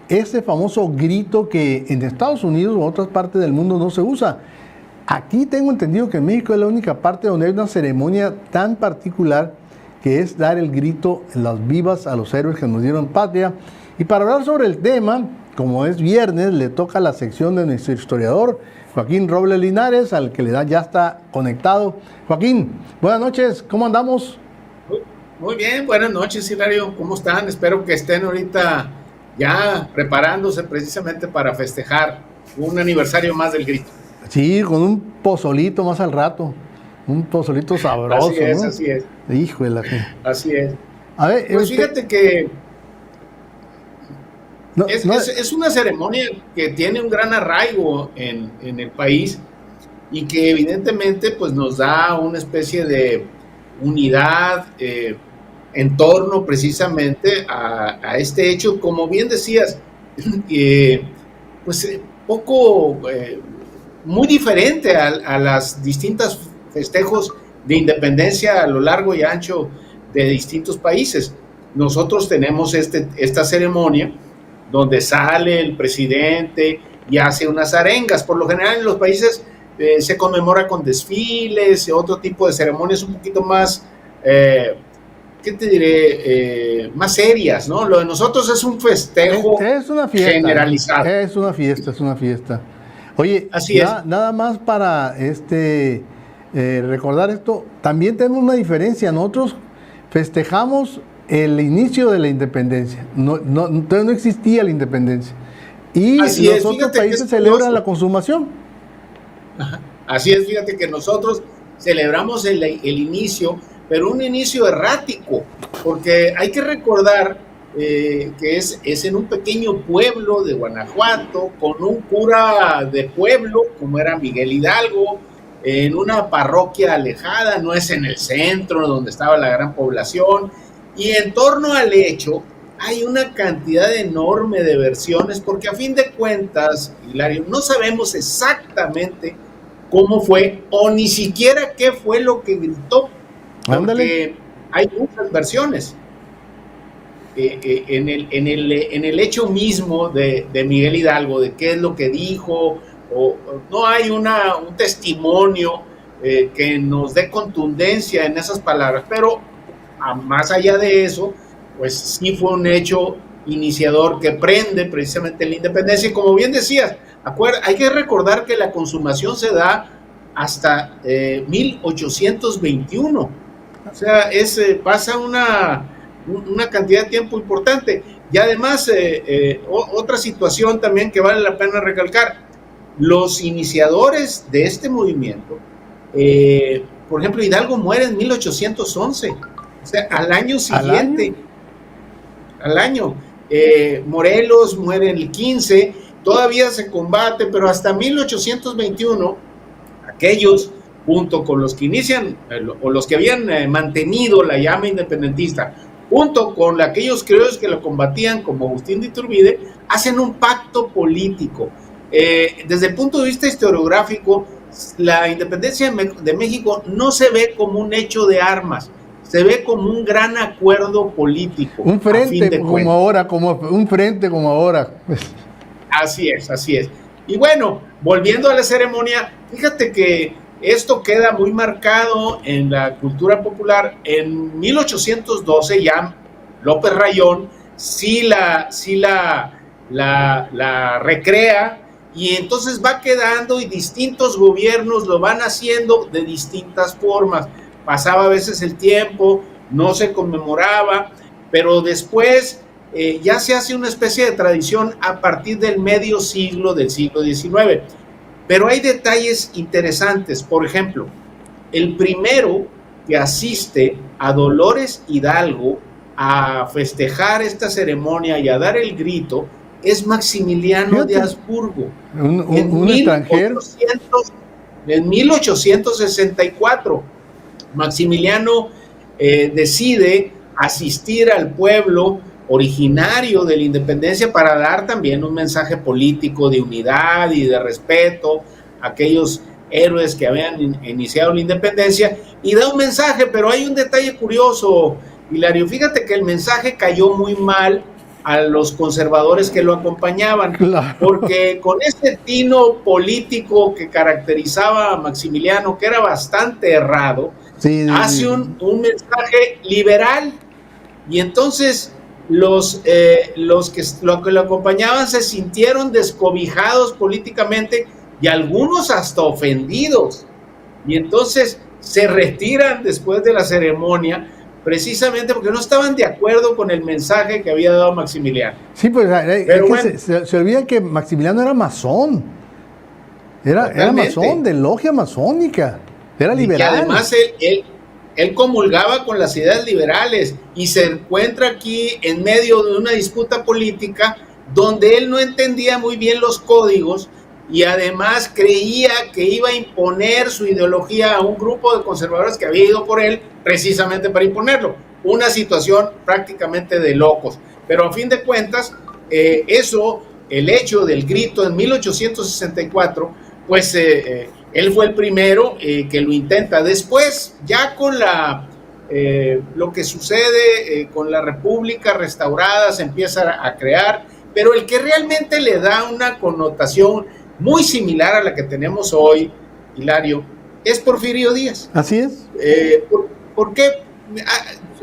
ese famoso grito que en Estados Unidos o en otras partes del mundo no se usa. Aquí tengo entendido que México es la única parte donde hay una ceremonia tan particular que es dar el grito en las vivas a los héroes que nos dieron patria. Y para hablar sobre el tema, como es viernes, le toca la sección de nuestro historiador, Joaquín Robles Linares, al que le da ya está conectado. Joaquín, buenas noches, ¿cómo andamos? Muy bien, buenas noches, Hilario, ¿cómo están? Espero que estén ahorita ya preparándose precisamente para festejar un aniversario más del grito. Sí, con un pozolito más al rato, un pozolito sabroso, así es, ¿no? Así es. Hijo de la... Así es. A ver, pues fíjate que es una ceremonia que tiene un gran arraigo en el país y que evidentemente pues nos da una especie de unidad en torno precisamente a este hecho, como bien decías, pues muy diferente a las distintas festejos de independencia a lo largo y ancho de distintos países. Nosotros tenemos esta ceremonia donde sale el presidente y hace unas arengas. Por lo general en los países se conmemora con desfiles, otro tipo de ceremonias un poquito más, ¿qué te diré? Más serias, ¿no? Lo de nosotros es un festejo es una fiesta, generalizado. Es una fiesta. Oye, así es. Nada más para recordar esto, también tenemos una diferencia. Nosotros festejamos el inicio de la independencia. Entonces no existía la independencia. Y así los otros países celebran la consumación. Ajá. Así es, fíjate que nosotros celebramos el inicio, pero un inicio errático, porque hay que recordar que es en un pequeño pueblo de Guanajuato, con un cura de pueblo, como era Miguel Hidalgo, en una parroquia alejada, no es en el centro donde estaba la gran población, y en torno al hecho hay una cantidad enorme de versiones, porque a fin de cuentas, Hilario, no sabemos exactamente cómo fue, o ni siquiera qué fue lo que gritó, porque Ándale. hay muchas versiones. En el hecho mismo de Miguel Hidalgo, de qué es lo que dijo, no hay un testimonio que nos dé contundencia en esas palabras, pero más allá de eso, pues sí fue un hecho iniciador que prende precisamente la independencia. Y como bien decías, hay que recordar que la consumación se da hasta 1821. O sea, pasa una cantidad de tiempo importante. Y además, otra situación también que vale la pena recalcar, los iniciadores de este movimiento, por ejemplo, Hidalgo muere en 1811, o sea, al año siguiente. Al año. Morelos muere en el 15, todavía se combate, pero hasta 1821, aquellos, junto con los que inician, o los que habían mantenido la llama independentista, junto con aquellos criollos que lo combatían, como Agustín de Iturbide, hacen un pacto político. Desde el punto de vista historiográfico, la independencia de México no se ve como un hecho de armas, se ve como un gran acuerdo político. Un frente como ahora, un frente como ahora. Así es. Y bueno, volviendo a la ceremonia, fíjate que esto queda muy marcado en la cultura popular. En 1812 ya López Rayón sí la recrea, y entonces va quedando y distintos gobiernos lo van haciendo de distintas formas. Pasaba a veces el tiempo, no se conmemoraba, pero después ya se hace una especie de tradición a partir del medio siglo del siglo XIX. Pero hay detalles interesantes. Por ejemplo, el primero que asiste a Dolores Hidalgo a festejar esta ceremonia y a dar el grito es Maximiliano de Habsburgo. Un extranjero. En 1864. Maximiliano decide asistir al pueblo originario de la independencia para dar también un mensaje político de unidad y de respeto a aquellos héroes que habían iniciado la independencia, y da un mensaje, pero hay un detalle curioso, Hilario. Fíjate que el mensaje cayó muy mal a los conservadores que lo acompañaban, Claro. porque con este tino político que caracterizaba a Maximiliano, que era bastante errado, Sí, hace un mensaje liberal, y entonces los que lo acompañaban se sintieron descobijados políticamente y algunos hasta ofendidos, y entonces se retiran después de la ceremonia precisamente porque no estaban de acuerdo con el mensaje que había dado Maximiliano. sí, pues Pero es bueno, que se olvida que Maximiliano era masón. Era masón, de logia masónica. Era liberal. Y además él comulgaba con las ideas liberales y se encuentra aquí en medio de una disputa política donde él no entendía muy bien los códigos y además creía que iba a imponer su ideología a un grupo de conservadores que había ido por él precisamente para imponerlo. Una situación prácticamente de locos. Pero a fin de cuentas, el hecho del grito en 1864, pues él fue el primero que lo intenta. Después, ya con lo que sucede con la República restaurada, se empieza a crear, pero el que realmente le da una connotación muy similar a la que tenemos hoy, Hilario, es Porfirio Díaz. Así es. ¿Por qué?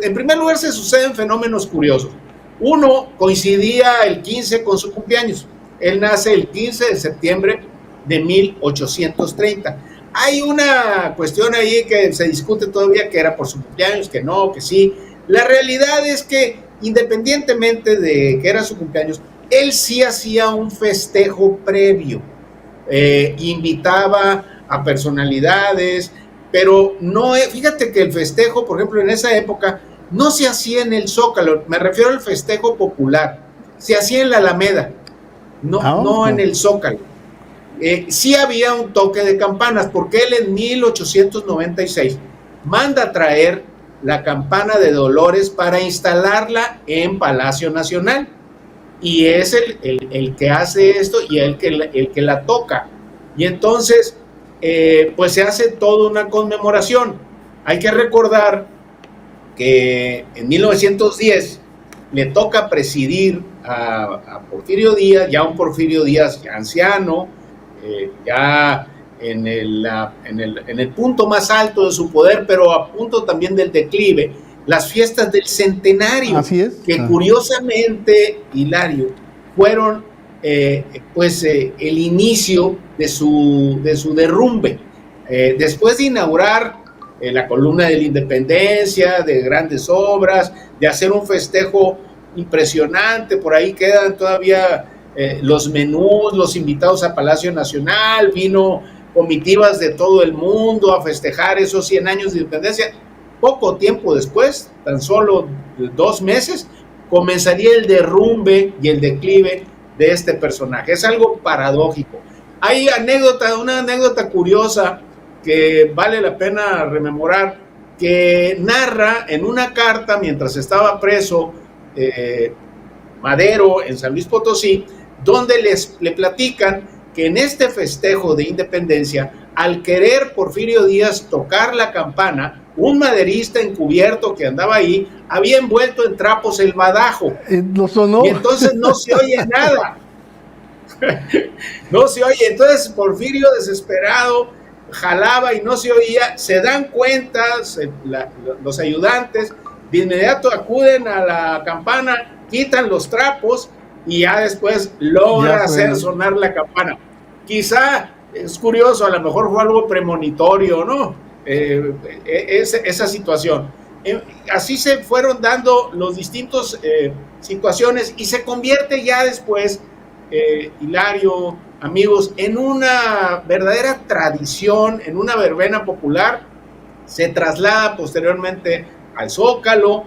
En primer lugar, se suceden fenómenos curiosos. Uno, coincidía el 15 con su cumpleaños. Él nace el 15 de septiembre de 1830. Hay una cuestión ahí que se discute todavía, que era por su cumpleaños, que no, que sí. La realidad es que, independientemente de que era su cumpleaños, él sí hacía un festejo previo. Invitaba a personalidades, pero no, fíjate que el festejo, por ejemplo, en esa época, no se hacía en el Zócalo, me refiero al festejo popular, se hacía en la Alameda, no en el Zócalo. Sí había un toque de campanas, porque él en 1896 manda a traer la campana de Dolores para instalarla en Palacio Nacional, y es el que hace esto y el que la toca, y entonces pues se hace toda una conmemoración. Hay que recordar que en 1910 le toca presidir a Porfirio Díaz, ya un Porfirio Díaz ya anciano, ya en el punto más alto de su poder, pero a punto también del declive, las fiestas del centenario. Así es. Que curiosamente, Hilario, fueron el inicio de su derrumbe. Después de inaugurar la columna de la Independencia, de grandes obras, de hacer un festejo impresionante, por ahí quedan todavía los menús, los invitados a Palacio Nacional, vino comitivas de todo el mundo a festejar esos 100 años de independencia. Poco tiempo después, tan solo 2 meses, comenzaría el derrumbe y el declive de este personaje. Es algo paradójico. Hay una anécdota curiosa que vale la pena rememorar, que narra en una carta mientras estaba preso Madero en San Luis Potosí, donde le platican que en este festejo de independencia, al querer Porfirio Díaz tocar la campana, un maderista encubierto que andaba ahí había envuelto en trapos el badajo. Lo sonó. Y entonces no se oye nada. No se oye. Entonces Porfirio, desesperado, jalaba y no se oía. Se dan cuenta los ayudantes, de inmediato acuden a la campana, quitan los trapos y ya después logra hacer sonar la campana. Quizá es curioso, a lo mejor fue algo premonitorio, ¿no? Esa situación. Así se fueron dando los distintos situaciones y se convierte ya después, Hilario, amigos, en una verdadera tradición, en una verbena popular. Se traslada posteriormente al Zócalo,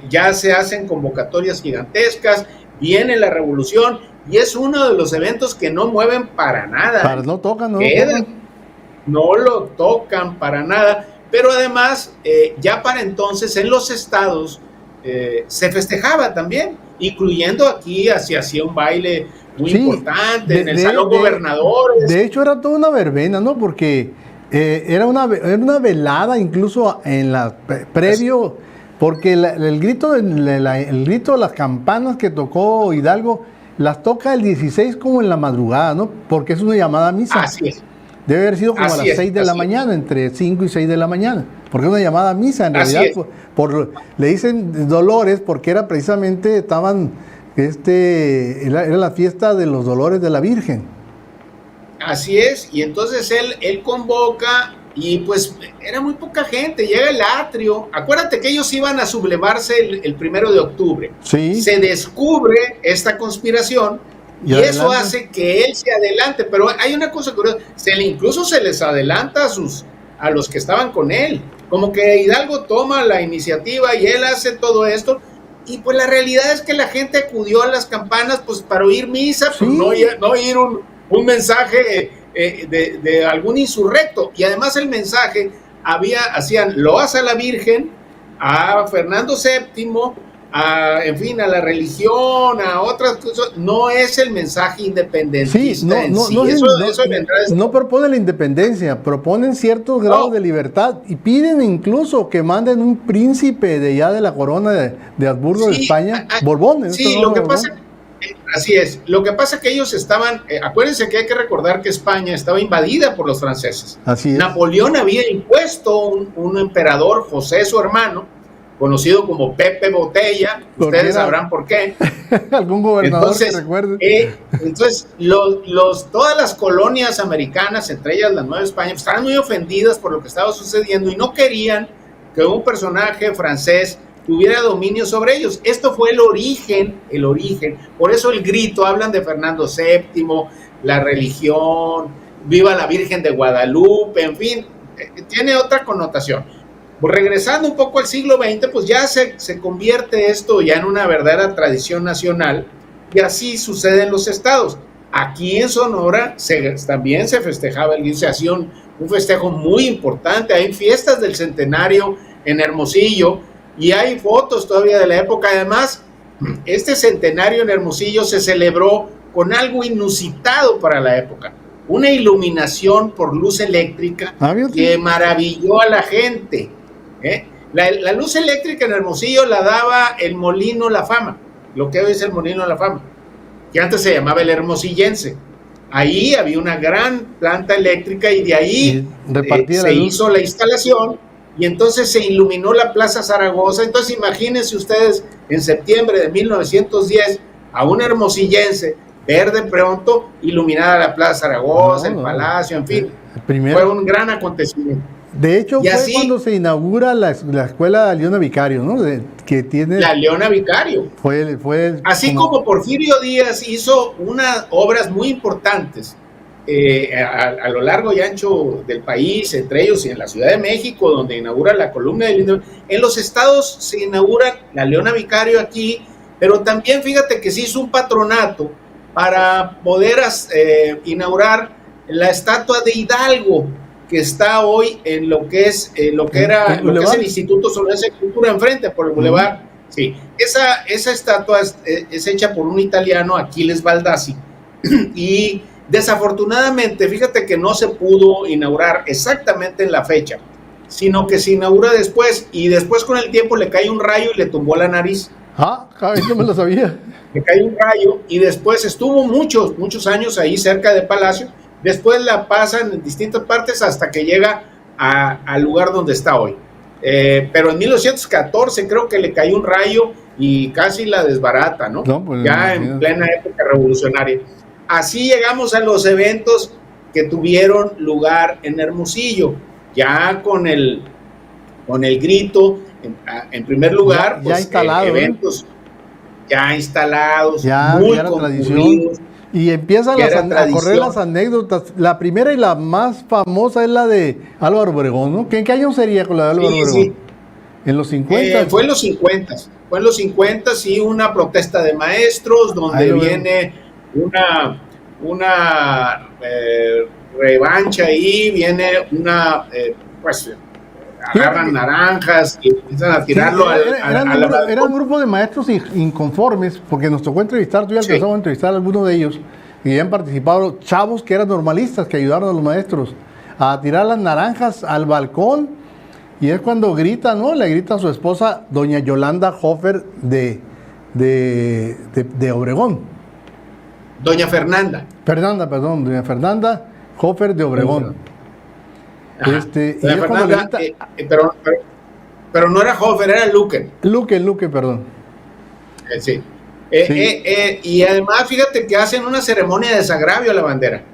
ya se hacen convocatorias gigantescas, viene la revolución y es uno de los eventos que no mueven para nada. No tocan, no lo tocan para nada, pero además ya para entonces en los estados se festejaba también, incluyendo aquí, se hacía un baile muy importante en el Salón Gobernadores. De hecho era toda una verbena, ¿no? Porque era una velada incluso previo, Porque el grito de las campanas que tocó Hidalgo, las toca el 16 como en la madrugada, ¿no? Porque es una llamada a misa. Así es. Debe haber sido como a las 6 de la mañana, entre 5 y 6 de la mañana. Porque es una llamada a misa, en realidad. Le dicen Dolores porque era precisamente, era la fiesta de los Dolores de la Virgen. Así es, y entonces él convoca, y pues era muy poca gente, llega el atrio. Acuérdate que ellos iban a sublevarse el 1 de octubre. Sí. Se descubre esta conspiración y eso hace que él se adelante. Pero hay una cosa curiosa, incluso se les adelanta a los que estaban con él. Como que Hidalgo toma la iniciativa y él hace todo esto. Y pues la realidad es que la gente acudió a las campanas pues para oír misa, pues no oír un mensaje de algún insurrecto. Y además el mensaje hacían loas a la Virgen, a Fernando VII, en fin, a la religión, a otras cosas. No es el mensaje independentista no propone la independencia, proponen ciertos grados de libertad y piden incluso que manden un príncipe de allá de la corona de Habsburgo de España, Borbón. Sí, lo que pasa, así es, lo que pasa es que ellos estaban, acuérdense que hay que recordar que España estaba invadida por los franceses. Así es. Napoleón había impuesto un emperador, José su hermano, conocido como Pepe Botella, ustedes sabrán por qué. Algún gobernador que recuerde. Entonces, todas las colonias americanas, entre ellas la Nueva España, pues, estaban muy ofendidas por lo que estaba sucediendo y no querían que un personaje francés tuviera dominio sobre ellos. Esto fue el origen, por eso el grito, hablan de Fernando VII, la religión, viva la Virgen de Guadalupe, en fin, tiene otra connotación. Pues regresando un poco al siglo XX, pues ya se convierte esto ya en una verdadera tradición nacional, y así sucede en los estados. Aquí en Sonora también se festejaba se hacía un festejo muy importante. Hay fiestas del centenario en Hermosillo y hay fotos todavía de la época. Además, este centenario en Hermosillo se celebró con algo inusitado para la época, una iluminación por luz eléctrica que maravilló a la gente. La luz eléctrica en Hermosillo la daba el Molino La Fama, lo que hoy es el Molino La Fama, que antes se llamaba el Hermosillense. Ahí había una gran planta eléctrica y de ahí se hizo la instalación y entonces se iluminó la Plaza Zaragoza. Entonces imagínense ustedes en septiembre de 1910 a un hermosillense ver de pronto iluminada la Plaza Zaragoza, el Palacio, en fin. Fue un gran acontecimiento. De hecho, fue cuando se inaugura la escuela Leona Vicario, ¿no? Que tiene la Leona Vicario. Así como Porfirio Díaz hizo unas obras muy importantes a lo largo y ancho del país, entre ellos y en la Ciudad de México, donde inaugura la columna del Indio. En los estados se inaugura la Leona Vicario aquí, pero también fíjate que se hizo un patronato para poder inaugurar la estatua de Hidalgo, que está hoy en lo que es lo que el Instituto Sonorense de Cultura enfrente por el Boulevard. Sí, esa estatua es hecha por un italiano, Aquiles Baldassi, y desafortunadamente, fíjate que no se pudo inaugurar exactamente en la fecha, sino que se inaugura después, y después con el tiempo le cae un rayo y le tumbó la nariz. Eso me lo sabía. Le cae un rayo y después estuvo muchos años ahí cerca del Palacio. Después la pasan en distintas partes hasta que llega al lugar donde está hoy. Pero en 1914 creo que le cayó un rayo y casi la desbarata, ¿no? Ya en plena época revolucionaria. Así llegamos a los eventos que tuvieron lugar en Hermosillo, ya con el grito, en primer lugar, ya instalado, eventos ya instalados, muy concluidos. Y empiezan a correr las anécdotas. La primera y la más famosa es la de Álvaro Obregón, ¿no? ¿En qué año sería con la de Álvaro Obregón? Sí. ¿En los 50? Fue en los 50. Fue en los 50, sí, una protesta de maestros donde viene una revancha ahí, viene agarran naranjas y empiezan a tirarlo Era un grupo de maestros inconformes, porque nos tocó entrevistar, tú ya empezamos a entrevistar a algunos de ellos, y habían participado chavos que eran normalistas, que ayudaron a los maestros a tirar las naranjas al balcón, Y es cuando grita, ¿no? Le grita a su esposa, doña Yolanda Hofer de Obregón. Doña Fernanda. Doña Fernanda Hofer de Obregón. Ajá. Y doña es Fernanda, cuando le grita, pero no era Hofer, era Luque. Luque, perdón. Sí. Sí. Y además, fíjate que hacen una ceremonia de desagravio a la bandera.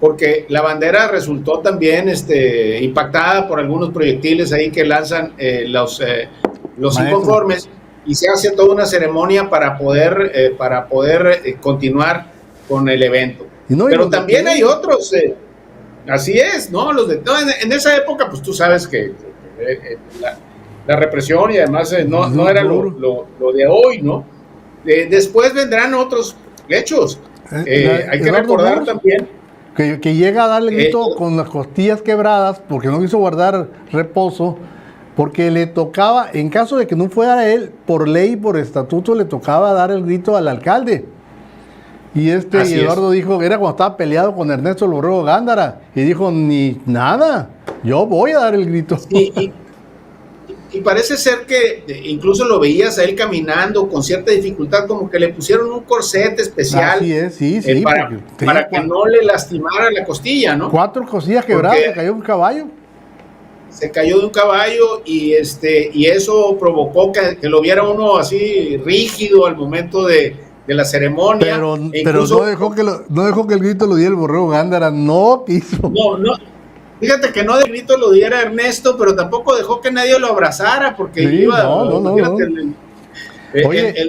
Porque la bandera resultó también impactada por algunos proyectiles ahí que lanzan los inconformes, y se hace toda una ceremonia para poder continuar con el evento. Pero también hay otros, así es, ¿no? En esa época, pues tú sabes que la represión y además no era lo de hoy, ¿no? Después vendrán otros hechos. Hay que recordar también que llega a darle grito con las costillas quebradas porque no quiso guardar reposo, porque le tocaba, en caso de que no fuera él, por ley, por estatuto, le tocaba dar el grito al alcalde. Y Eduardo dijo, era cuando estaba peleado con Ernesto El Borrego Gándara, y dijo, ni nada, yo voy a dar el grito. Y parece ser que incluso lo veías a él caminando con cierta dificultad, como que le pusieron un corset especial. Así es, sí, para que no le lastimara la costilla, ¿no? 4 costillas quebradas, se cayó un caballo. Se cayó de un caballo y eso provocó que lo viera uno así rígido al momento de la ceremonia. Pero no dejó que el grito lo diera el Borrego Gándara, no quiso. No. Fíjate que no de grito lo diera Ernesto, pero tampoco dejó que nadie lo abrazara, porque el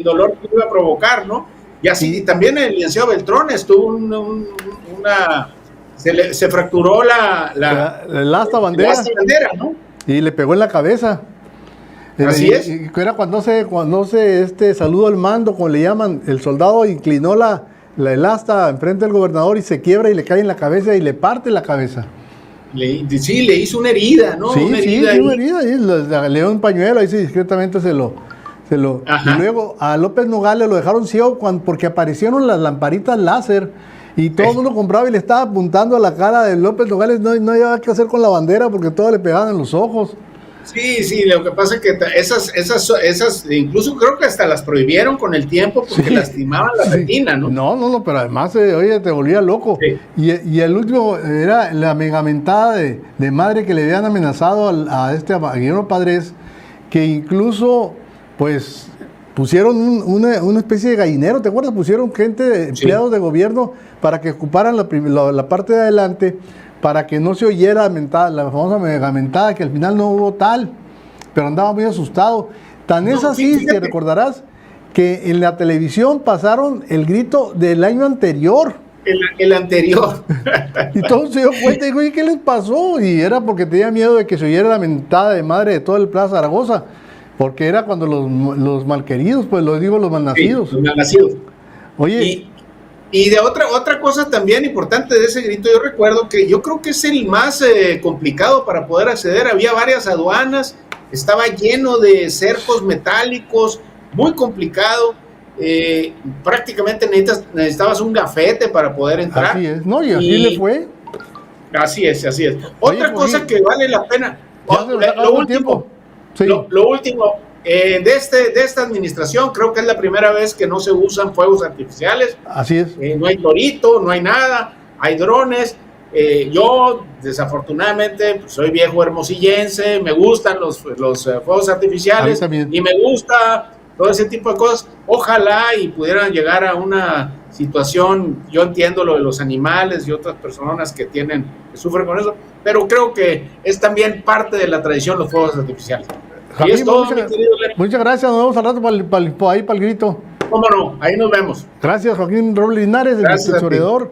dolor que iba a provocar, ¿no? Y así, y también el licenciado Beltrones tuvo se fracturó el asta bandera, ¿no? Y le pegó en la cabeza. Así es. Y era cuando se saludó al mando, como le llaman, el soldado inclinó el asta enfrente del gobernador y se quiebra y le cae en la cabeza y le parte la cabeza. Le hizo una herida, ¿no? Una herida, y le dio un pañuelo, ahí sí, discretamente se lo. Y luego a López Nogales lo dejaron ciego porque aparecieron las lamparitas láser y todo el mundo compraba y le estaba apuntando a la cara de López Nogales, no había qué hacer con la bandera porque todo le pegaban en los ojos. Sí, lo que pasa es que esas incluso creo que hasta las prohibieron con el tiempo porque lastimaban la retina, ¿no? No, pero además, oye, te volvía loco. Sí. Y el último era la megamentada de madre que le habían amenazado a Guillermo Padres, que incluso, pues, pusieron una especie de gallinero, ¿te acuerdas? Pusieron gente, empleados de gobierno, para que ocuparan la parte de adelante, para que no se oyera la famosa megamentada, que al final no hubo tal, pero andaba muy asustado. Tan es así, que recordarás, que en la televisión pasaron el grito del año anterior. El anterior. Y todos se dio cuenta y dijo, ¿y qué les pasó? Y era porque tenía miedo de que se oyera la mentada de madre de todo el Plaza Zaragoza, porque era cuando los malqueridos, pues los malnacidos. Sí, los malnacidos. Oye... Y de otra cosa también importante de ese grito, yo recuerdo que yo creo que es el más complicado para poder acceder. Había varias aduanas, estaba lleno de cercos metálicos, muy complicado. Prácticamente necesitabas un gafete para poder entrar. Así es, ¿no? Y así le fue. Así es. Otra cosa que vale la pena. Lo último. Sí. Lo último. De esta administración creo que es la primera vez que no se usan fuegos artificiales. Así es. No hay torito, no hay nada, hay drones. Yo desafortunadamente pues, soy viejo hermosillense, me gustan los fuegos artificiales y me gusta todo ese tipo de cosas. Ojalá y pudieran llegar a una situación, yo entiendo lo de los animales y otras personas que sufren con eso, pero creo que es también parte de la tradición los fuegos artificiales. Javín, y es todo, muchas gracias, nos vemos al rato para el grito. ¿Cómo no? Ahí nos vemos. Gracias, Joaquín Robles Linares, el historiador.